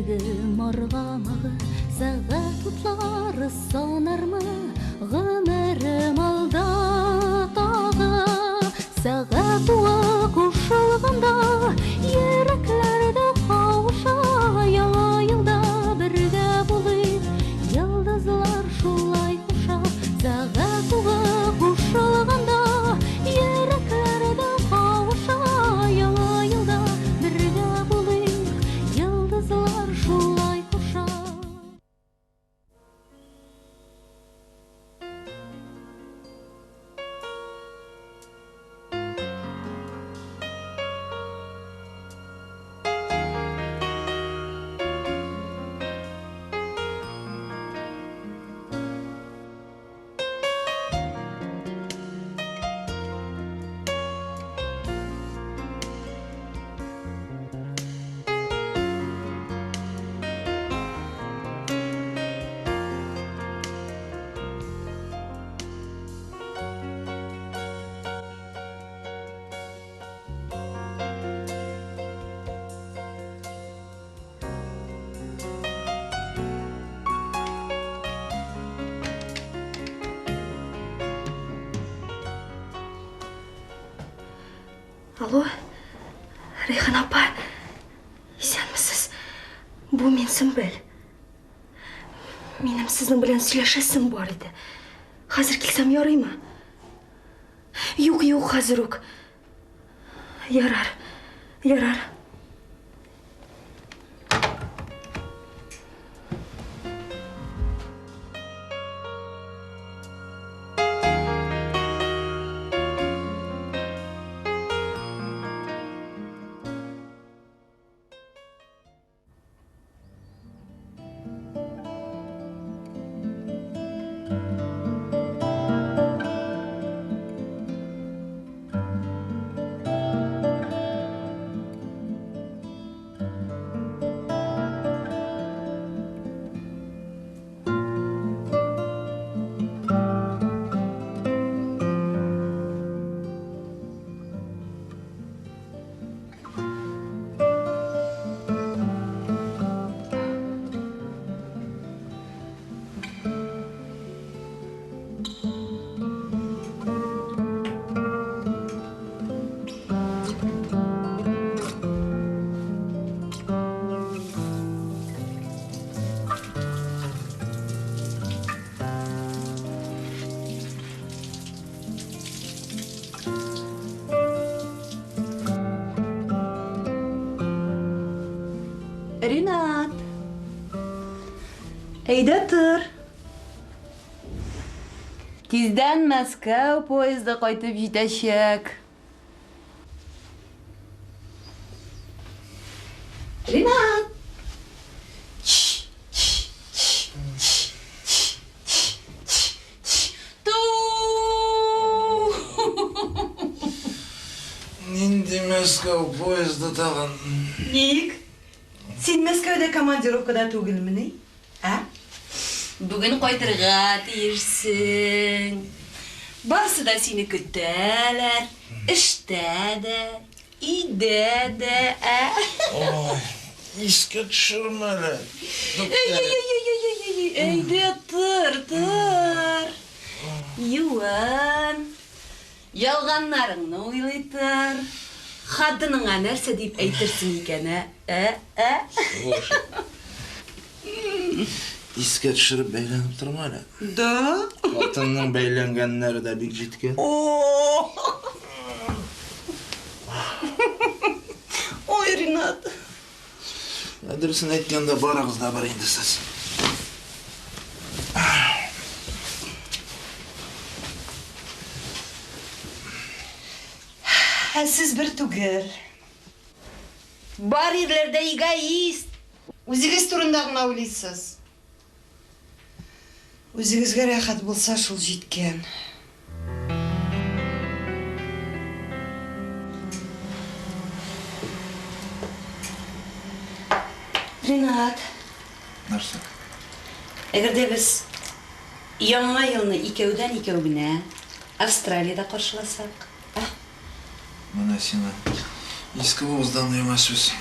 Жүрегім арғамағы сағат ұтлары сонармы ғымырым алда тағы сағат уа құшылғанда еріклерді қауыша яңа жылда бірге болып йылдызлар шулай құша сағат уа құшылғанда еріклерді қауыша яңа жылда бірге болып йылдызлар шулай құша. Алло, Рейхан апа, есенмісіз? Бұл мен Сүмбіл. Менің сіздің білен сөйлесесім бар еді. Қазір келсем ярай ма? Yok, қазір yok. Yarar. Ринат, әйда тұр. Тизден Мәскәү поезды қайтып жетешек. Ринат! Нинди Мәскәү поезды тағын? Ник? Сен Мәскәүдә командировкада түгелмени? Бүгін қайтырға тиерсің. Барсы да сені күттәләр. Ішті де, үйде де, Ой, еске түшірмәлі. Әйде тұр. Юан, ялғанларыңны ойлайтыр. Хатыныңа нәрсе деп әйтерсің екені, Еске түшіріп бәйленіп тұрма әлі. Да? Хатынның бәйленгенлері де бек жеткен. Ой, Ринат. Әдірісін әйткенде барағыз да бар енді сіз. Сіз бір түгел. Бар ерлерде эгоист. Өзіңіз турындағына ойлайсыз. Өзіңізге рахат болса шул жеткен. Ринат, Нәрсе? егерде біз яңа елны икәүдән икәүгенә Австралияда каршыласак, Міне сені ескі уыздан үйіңе сөз.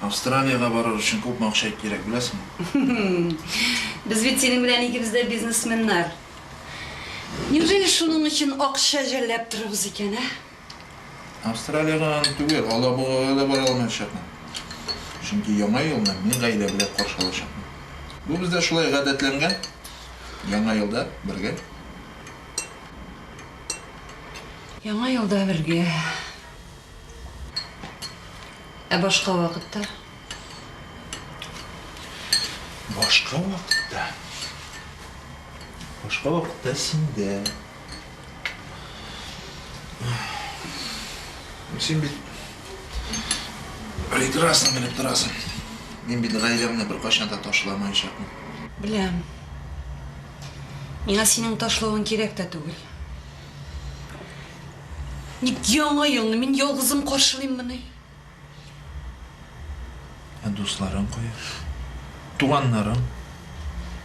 Австралияга барар үчүн көп акча керек, билесиңби? Biz bit senin bilen ikimiz de biznesmenler. Неужели şunun için akşa jellep durubuz eken, ha? Австралияга түгел, Алабугага да бара алмайшакмын. Чөнки яңа елны мин гаилә белән каршылашакмын. Бу бездә шулай гадәтләнгән. Яңа елда бергә. Яңа yılda birge. Başka vakitte? Башка вакытта. Башка вакытта синдә. Син бит прекрасно белеп торасың. Мин бит гаиләмне беркайчан да ташламаячакмын. Bilem. Миңа senin taşlığın керек de түгел. Ник яңа yılны мин ялгызым каршылыйм моны. Дусларың кая? Туганнарың?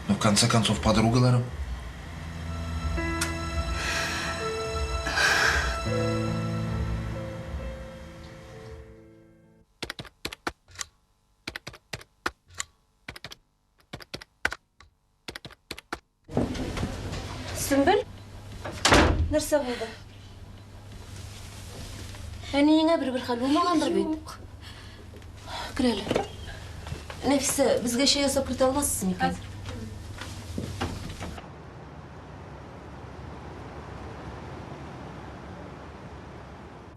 В конце концов, подругаларың? Sümbül, нәрсе булды? Әниеңә бер хәл булмагандыр бит. Кирәле. Нәфисә, безгә чәй ясап киртә алмассың икән.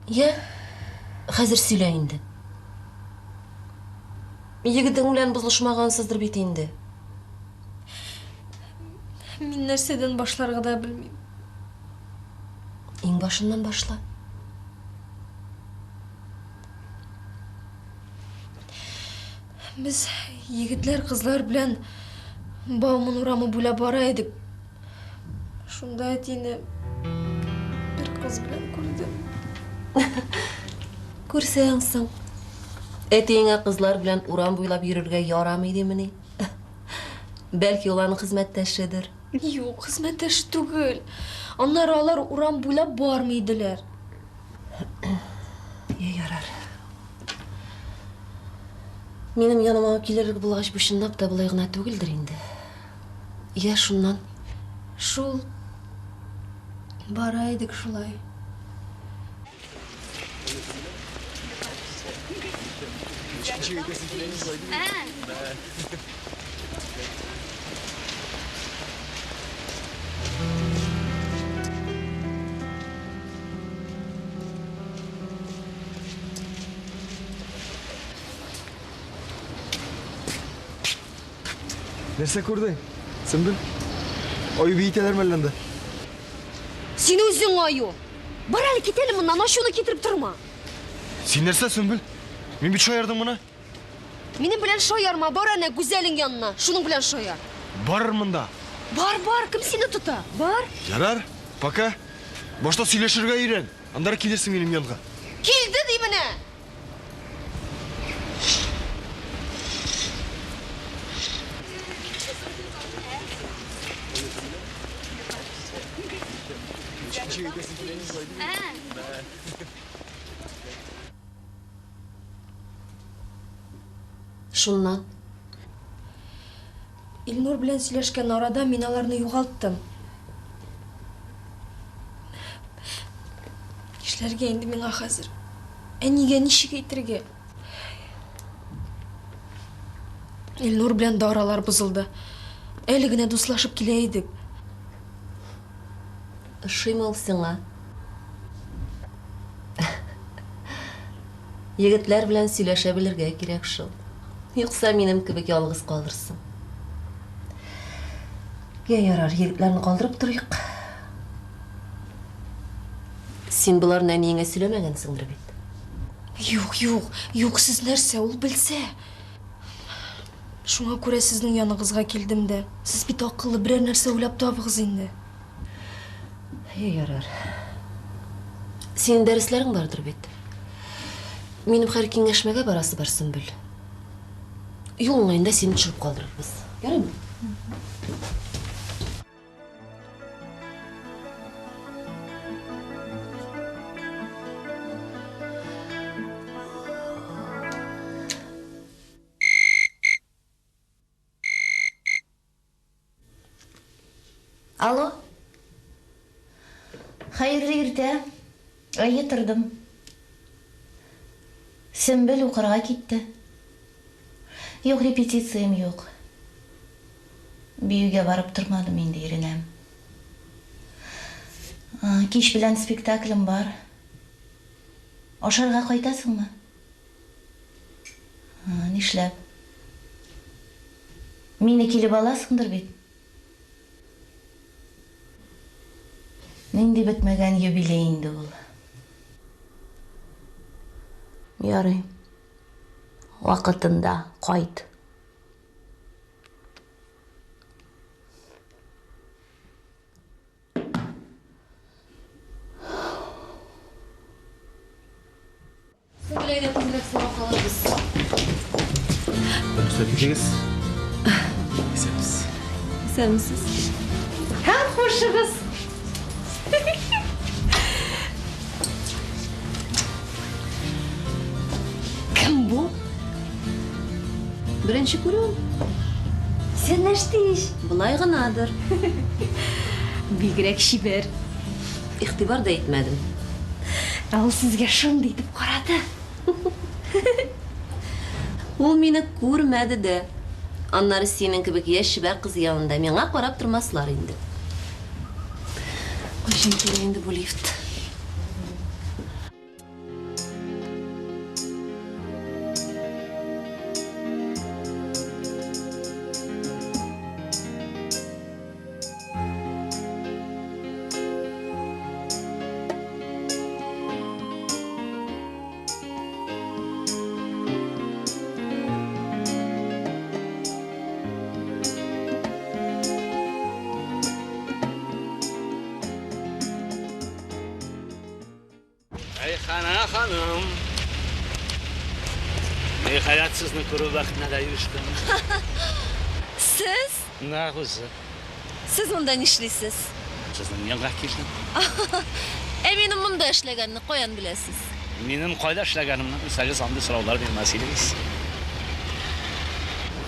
Я, хәзер сөйлә инде. Егетең белән бозылышмагансыздыр бит инде. Мин нәрсәдән башларга да белмим. Иң башыннан башла. Без егетләр, кызлар белән Бауман урамы буйлап бара идек. Шунда әтине бер кыз белән күрдем. Күрсәңсең. Әтиеңә кызлар белән урам буйлап йөрергә ярамый идемени? Бәлки уларның хезмәттәшедер. Юк, хезмәттәш түгел. Аннары алар урам буйлап бармый иделәр. Ярар. Минем яныма килерлек булгач бу чынлап та булай гына түгелдер инде. Я шуннан. Шул бара идек шулай. Нәрсе күрдің? Sümbül? Ою бейтелер мәлленді. Син үзең аю. Бар әле китәле моннан, ашуны китереп торма. Сен нәрсе Sümbül? Мен бит шаярдым мұна. Минем белән шаярма, бар әнә гүзәлең янына. Шуның белән шаяр. Барырмын да. Бар, кем сине тота? Бар. Ярар, пока. Башта сөйлешергә өйрән. Андары килерсең минем янга. Килде ди менә. Шуннан. Илнур белән сөйләшкән арада мин аларны югалттым. Нишләргә инде миңа хәзер? Әнигә ничек әйтергә? Илнур белән да аралар бозылды. Әле генә дуслашып килә идек. Ошыймы ул сиңа? Егетләр белән сөйләшә белергә кирәк шул. Юкса минем кебек ялгыз калырсың. Ярар, егетләрне калдырып торыйк. Син буларны әниеңә сөйләмәгәнсеңдер бит. Юк, сез нәрсә, ул белсә. Шуңа күрә сезнең яныгызга килдем дә. Сез бит акыллы, берәр нәрсә уйлап табыгыз инде. Ярар. Синең дәресләрең бардыр бит. Минем һәр киңәшмәгә барасы бар Sümbül. Юл уңаенда сине төшереп калдырырбыз. Ярыймы? Алло. Хайырлы иртә. Әйе, тордым. Сөмбел укырга китте. Юк, репетициям юк. Биюгә барып тормадым инде, иренәм. Кич белән спектаклем бар. Ашарга кайтасыңмы? Нишләп? Мине килеп аласыңдыр бит. Нинди бетмәгән юбилей инде ул. Ярый. Вакытында кайт. Сөйләйдә тыңлап сорап калабыз. Рөхсәт исәмсез. Исәнмесез? Һәм хушыгыз. Кем бу? Беренче күрүм. Сен нәрсәш? Булай гынадыр. Бигрәк шибер. Игътибар да итмәдем. Ул сезгә шундый итеп карады. Ул мине күрмәде дә. Аннары синең кебек яшь шибәр кыз янында миңа карап тормаслар инде. Кайчан килә инде бу лифт? Rayhana hanım. Nihayet sizni ko'rib vaqtni erishdim. Siz? Na'uzi. Siz bunda nishlaysiz? Sizning yangi keldim. Eminim bunda ishlaganini qo'yan bilasiz. Mening qayda ishlaganimni bilsangiz hamda so'rovlar bermasangiz.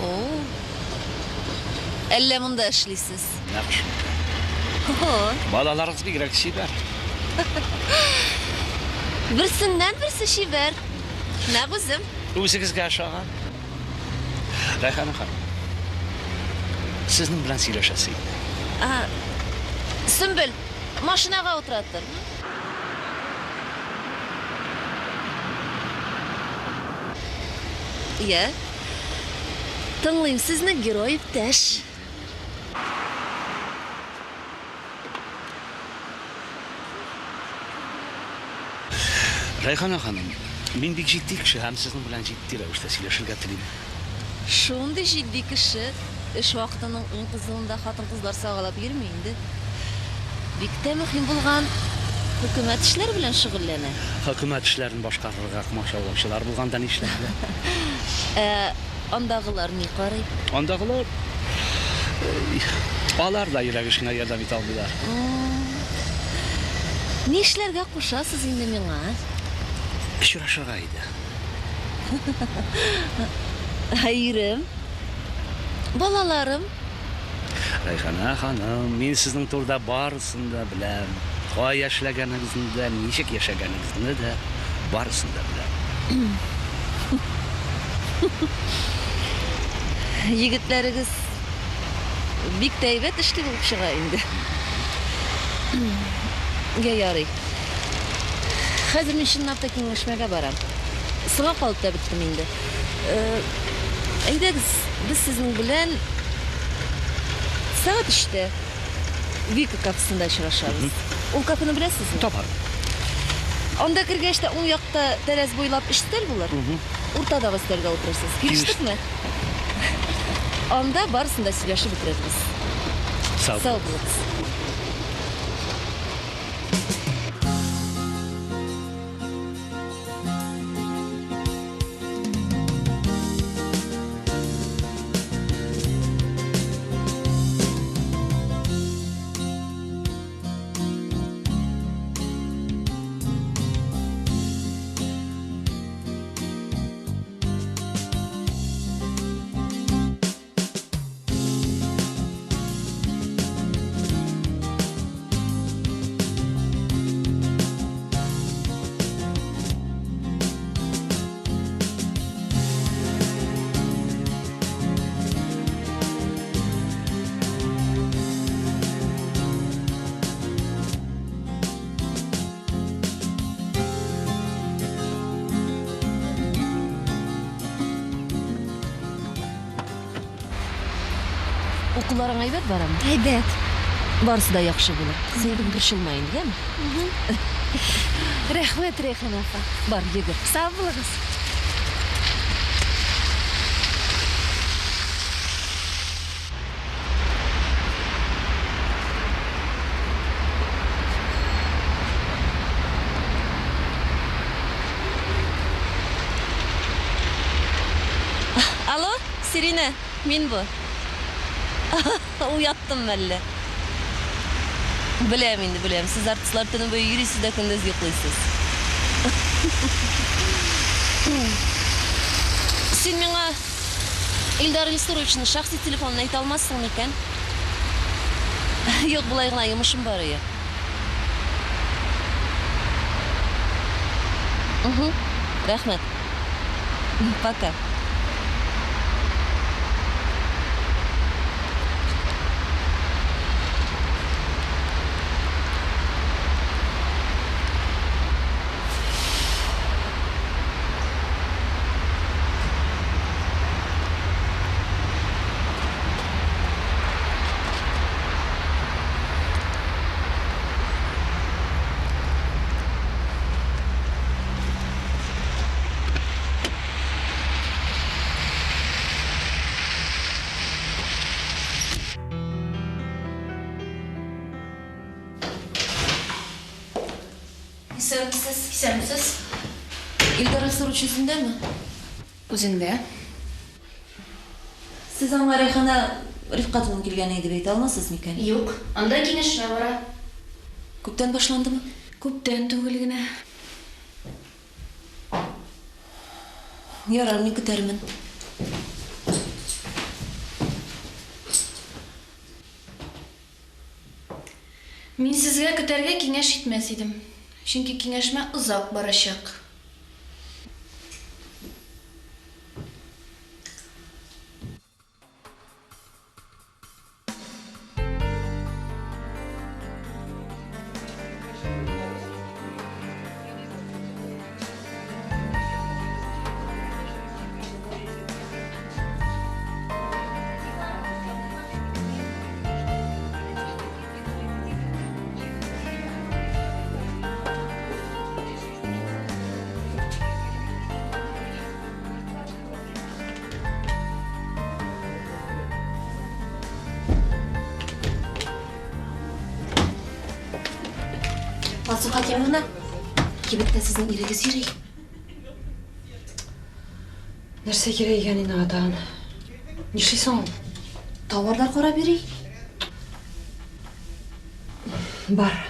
Oo. Elle bunda ishlaysiz. Yaxshi. Balalaringiz bigrak shiybar. Birsinden birsi şiber. Ne kızım? O'zingizga aşağı. Rayhana hanım. Sizning bilan siylashasiz. Sümbül, maşinaga o'tiradir. Ya. Tinglayım sizni giroy iptash. Rayhana hanım, men bek jiddiy kishi ham sizning bilan jiddiy ravishda siylashishga tilayman. Shunday jiddiy kishi ish vaqtining eng qizg'inida xotin-qizlar sog'alab yurmaydi. Bekda muhim bo'lgan hukumat ishlari bilan shug'ullanadi. Hukumat ishlarini boshqarishga mashallohchilar bo'lgandan ishlaydi. Ondagılar ne qaraydi? Ondagılar alar da yuragishga yordam eta oladilar. Ne ishlarga qo'shasiz endi menga? Uchrashishga edi. Hayrim. Balalarım. Rayhana hanım, men sizning to'rda barisini da bilaman. Qo'y yashlaganingizni da, nechik yashaganingizni da barisini da bilaman. Yigitlarimiz bek taybat ishli bo'lib chiqa endi. Yarey. Hozir men shinapta kenglashmaga boram. Siga qolib da bitdim endi. Aydagiz, biz sizning bilan soat 3da Vika kafesida uchrashamiz. U kafeni bilasizmi? Toparim. Onda kirgachda o'ng yoqda taraz bo'ylab ishtal bo'lar. O'rtadagi stolga o'tirasiz. Kelishdikmi? Onda barisini suylashib bitiramiz. Sağ olun. Укуларың айбат барамы? Айбат. Барысы да яхшы булыр. Сен кыршылмайын, дигәнме? Рәхмәт, Рәйхан апа. Бар, йөгер. Сау булыгыз. Алло, Сирина, мен бу. Уяттым әллә. Білем енді, білем. Сіз артистлар түні бөй йөрисез дә көндез йоклыйсыз. Сен миңа Илдар Ильсуровичның шахси телефонын айта алмассың микән? Юк, булай гына йомышым бар ия. Рәхмәт. Пока. Исәнмесез? Илдар Ильсурович үзендәме? Үзендә. Сез аңа Рәйхана Рифкатовның килгәне дип әйтә алмассыз микән? Юк, анда киңәшмә бара. Күптән башландымы? Күптән түгел генә. Ярар, мин көтәрмен. Мин сезгә көтәргә киңәш итмәс идем. Чөнки киңәшмә озак барачак. Алсу Хакимовна, кибеттә сезнең ирегез йөри. Нәрсә кирәк икән инде атан? Нишлисең ул? Товарлар карап йөри. Бар.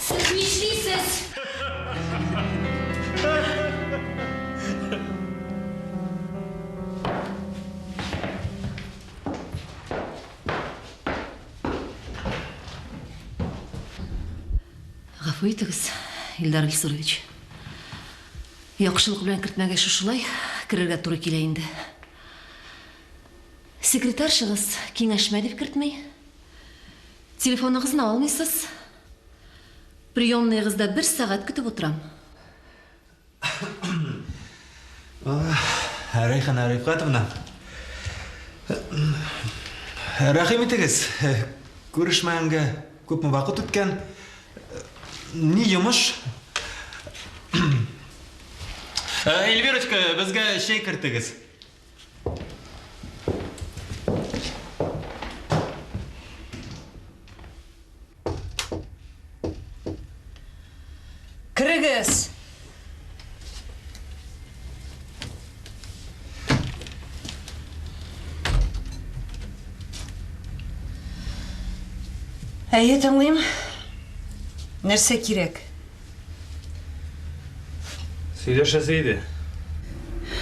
Siz нишлисез? Гафу итегез, Илдар Ильсурович. Яхшылык белән кертмәгә шушылай керергә туры килә инде. Секретаршыгыз киңәшмә дип кертмәй. Телефоныгызны алмыйсыз. Приемныйгызда 1 сәгать көтеп утырам. Рәйхана Рифкатовна. Рәхим итегез. Күрешмәгәнгә күпме вакыт үткән. Ни йомыш? Эльвирочка, безгә шәй кертегез. Кирегез. Әйе, тыңлайым. Нәрсе керек? Сөйлешесі еді.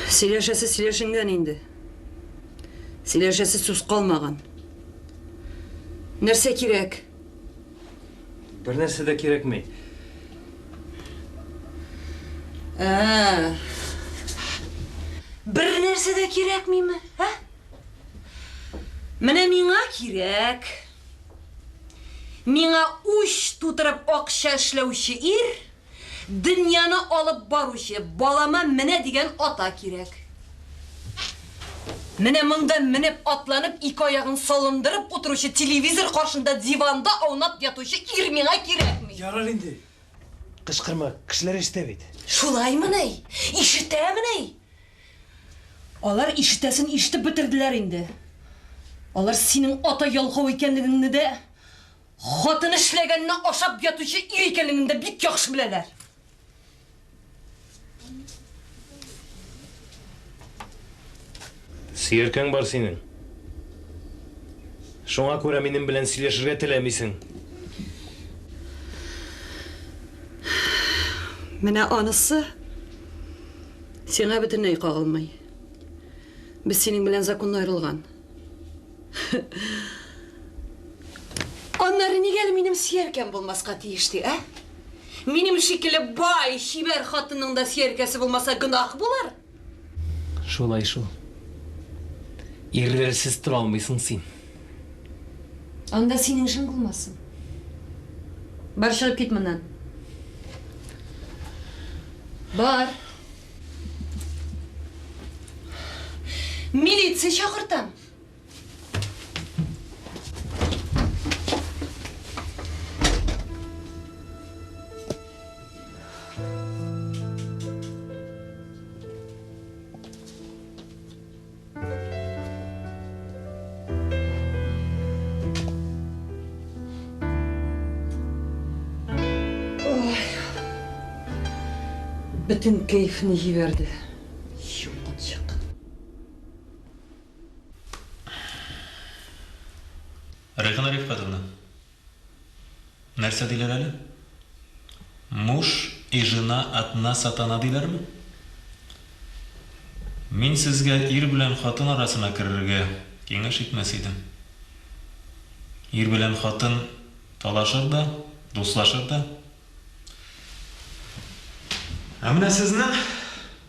Сөйлешесі сөйлешіңден енді. Сөйлешесі сөз қалмаған. Нәрсе керек? Бір нәрсе де керек мей. Бір нәрсе де керек меймі? Міне миңа керек. Миңа үш тутырып ақша эшләүче ир, дөньяны алып баручы балама менә деген ата керек. Менә монда менеп атланып, ике аягын салындырып отыручы телевизор каршында диванда аунап ятучы ир миңа кирәкми. Ярар инде. Кычкырма, кешеләр ишетәбит. Шулаймы ней? Ишетәме ней? Алар ишетәсен ишетеп бетерделәр инде. Алар синең ата ялкау икәнлегеңне дә, хатын эшләгәнне ашап ятучы ир икәнлегеңне дә бик яхшы беләләр. Сөйеркәң бар синең. Шуңа күрә минем белән сөйләшергә теләмисең. Менә анысы сиңа бөтенләй кагылмый. Без синең белән законно аерылган. Аннары нигә минем сөйеркәм булмаска тиешти, Минем шикелле бай, шибәр хатынның да сөйеркәсе булмаса гынах булар. Шулай шул. Ирләрсез тора алмыйсың син. Анда синең эшең булмасын. Бар чыгып кит моннан. Бар. Милиция чакыртам. Bütün keyfini yiverdi. Yumurcak. Райхан Рифкатовна, нәрсе дилер әле? Муж и жена одна сатана дилерме? Мин сезгә ир белән хатын арасына керергә киңәш итмәс идем. Ир белән хатын талашыр да, дуслашыр да. Ә менә сезнең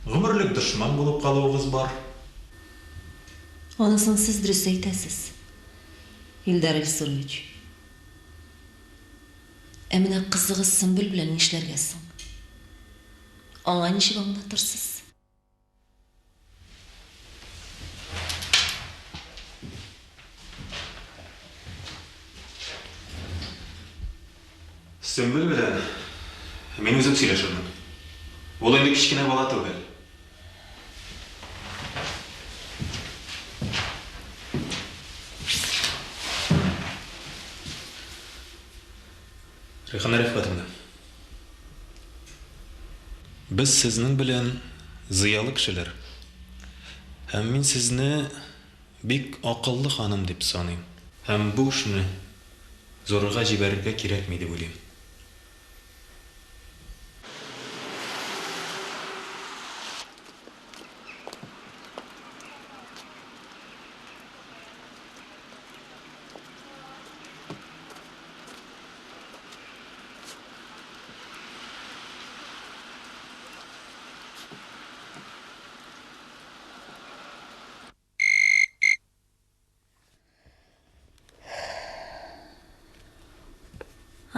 гомерлек дошман булып калуыгыз бар. Анысын сез дөрес әйтәсез, Илдар Илсурович. Ә менә кызыгыз Сөмбел белән нишләргә соң? Аңа ничек аңлатырсыз? Сөмбел белән мин үзем сөйләшермен. Ул инде кичкенә бала түгел. Райхан Рифкатовна, без сезнең белән зыялы кешеләр. Һәм мин сезне бик акыллы ханым дип саныйм. Һәм бу эшне зорга җибәрергә кирәкми дип уйлыйм.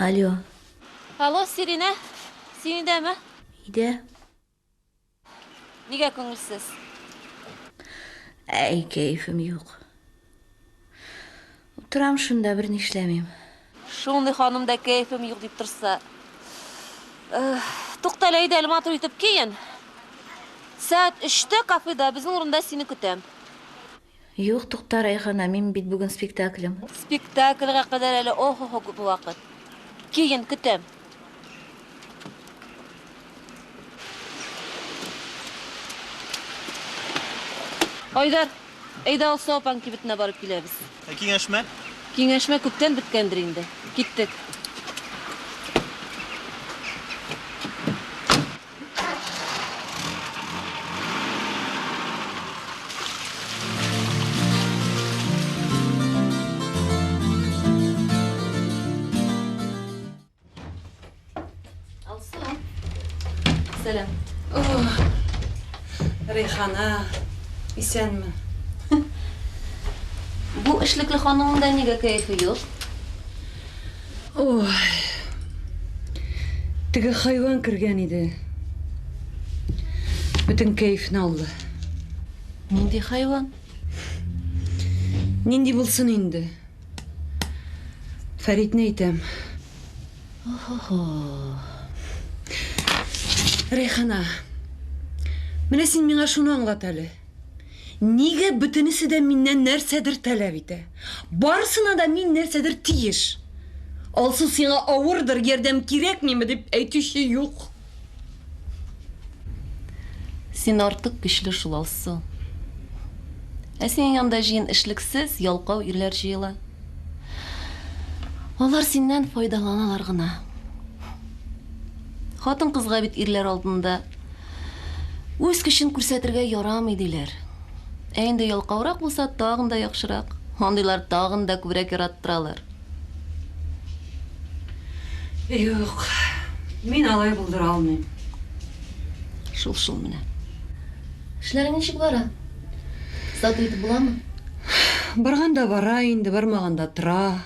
Алло. Алло, Сирина. Син идеме? Иде. Нигә күңелсез? Әй, кәйфем юк. Утырам шунда, бер ни эшләмим. Шундый ханым да кәйфем юк дип торса. Туктала иде, матур итеп киен. Сәгать 3-тә кафеда безнең урында сине көтәм. Юк, тукта, Райхана, мин бит бүген спектаклем. Спектакльгә кадәр әле ох-ох күп вакыт. Киен көтәм. Айдар, әйдә ул Сопан кибетенә барып киләбез. Киңәшмә? Киңәшмә күптән беткәндер инде. Киттек. Сәлам. Рейхана, исәнме? Бу эшлекле ханымның да нигә кәефе юк? Ой. Теге хайван кергән иде. Бөтен кәефне алды. Нинди хайван? Нинди булсын инде? Фәритне әйтәм. Рейхана, менә син миңа шуны аңлат әле. Нигә бөтенесе дә миннән нәрсәдер таләп итә? Барысына да мин нәрсәдер тиеш. Алсу сиңа авырдыр, ярдәм кирәкмиме дип әйтүче юк. Син артык көчле шул, Алсу. Ә синең янда җыен эшлексез, ялкау ирләр җыела. Алар синнән файдаланалар гына. Хатын кызга бит ирләр алдында үз көчен күрсәтергә ярамый диләр. Ә инде ялкаурак булса тагын да яхшырак. Андыйлар тагын да күбрәк яраттыралар. Юк, мин алай булдыра алмыйм. Шул менә. Эшләрең ничек бара? Сату итеп буламы? Барганда бара инде, бармаганда тора.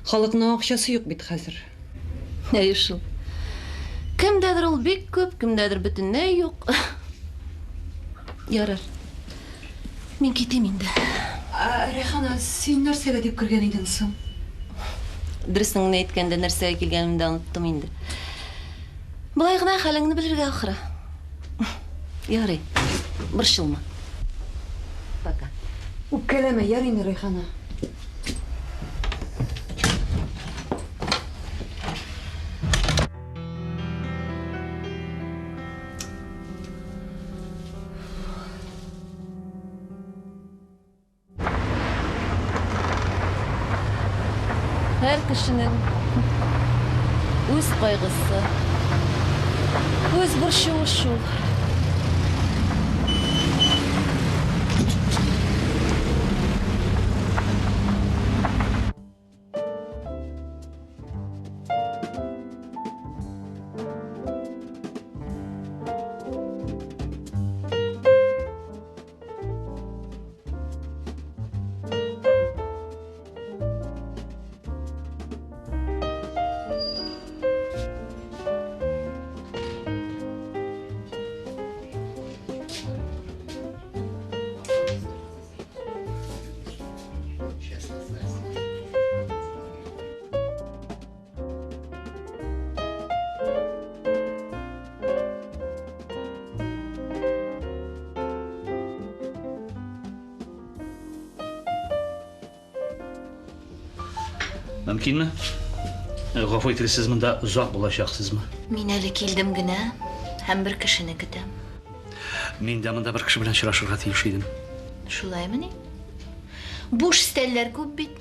Халыкның акчасы юк бит хәзер. Әйе шул. Кемдәдер ул бик күп, кемдәдер бөтенләй юк. Ярар. Мин китим инде. Рейхана, син нәрсәгә дип кергән идең соң? Дөресен әйткәндә нәрсәгә килгәнемне оныттым инде. Болай гына хәлеңне белергә ахыры. Ярый. Борчылма. Пока. Үпкәләмә, ярый инде, Рейхана. Һәр кешенең үз кайгысы, үз борчуы шул. Мөмкинме? Гафу итәрсез, монда озак булачаксызмы? Мин әле килдем генә, һәм бер кешене көтәм. Мин дә монда бер кеше белән очрашырга тиеш идем. Шулаймыни? Буш стәлләр күп бит.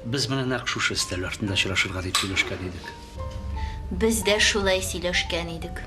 Без менә нәкъ шушы өстәл артында очрашырга дип сөйләшкән идек. Без дә шулай сөйләшкән идек.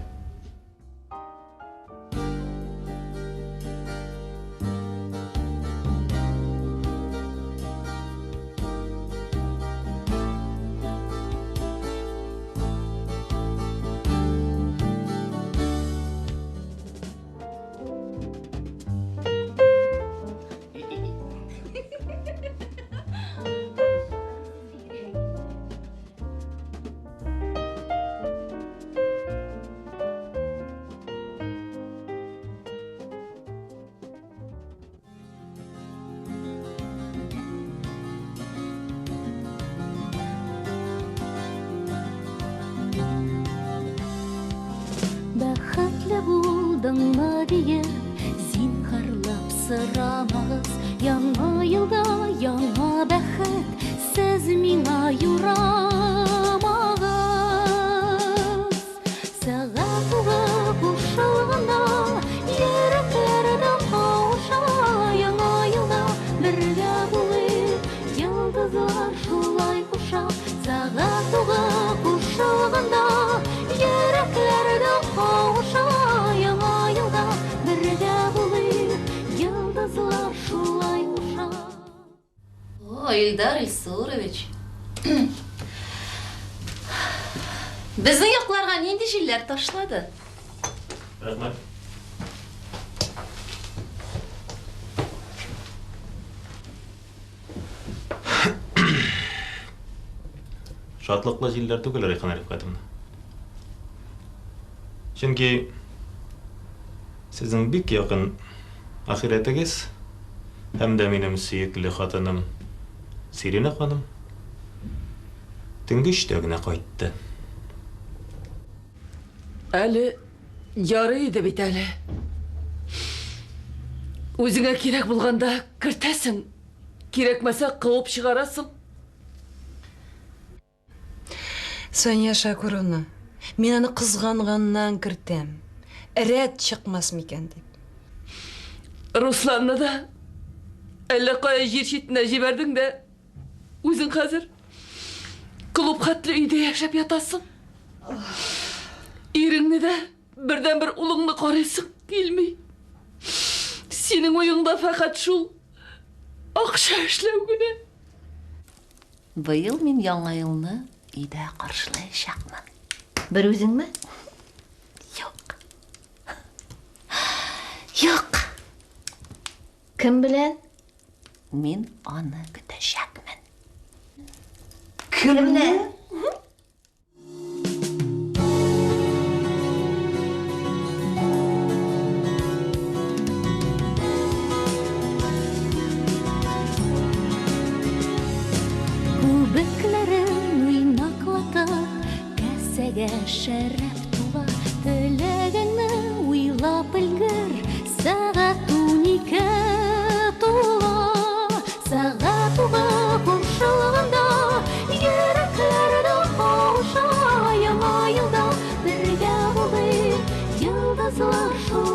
Бәхетле булдыңмы диеп, зинһарлап сорамагыз. Яңа елда яңа бәхет, сез миңа юрамагыз. Сәгать уғы кушылганда, йөрәкләрдә кауша. Яңа елда бергә булып, Илдар Илсурович. Біздің яқларға ненде желлер ташлады? Рахмет. Шатлыклы җилләр түгел, Райхан Рифкатовна. Чөнки сезнең бик якын ахиретегез һәм дә минем сөекле хатыным Сирина ханым төнге 3-тә генә кайтты. Әле ярый иде бит әле. Үзеңә кирәк булганда кертәсең, кирәкмәсә куып чыгарасың. Сания Шакуровна, мен аны кызганганнан кертәм. Рәт чыкмас микән дип. Русланны да әллә кая җир читенә җибәрдең дә, үзең хәзер клуб хәтле өйдә яшәп ятасың. Иреңне дә бердән-бер улыңны карыйсың килми. Синең уеңда фақат шул акча эшләү генә. Быел мин яңа елны өйдә каршылаячакмын. Бер үзеңме? Юк. Юк. Кем белән? Мин аны көтәчәкмен. Кем белән? Күбекләрен уйнаклата, кәсәгә шәрәп тула. Теләгәнне уйлап өлгер, сәгать 12 тула. Сәгать тула кушылганда, йөрәкләрдә кауша. Яңа елда бергә булып, йолдызлар шул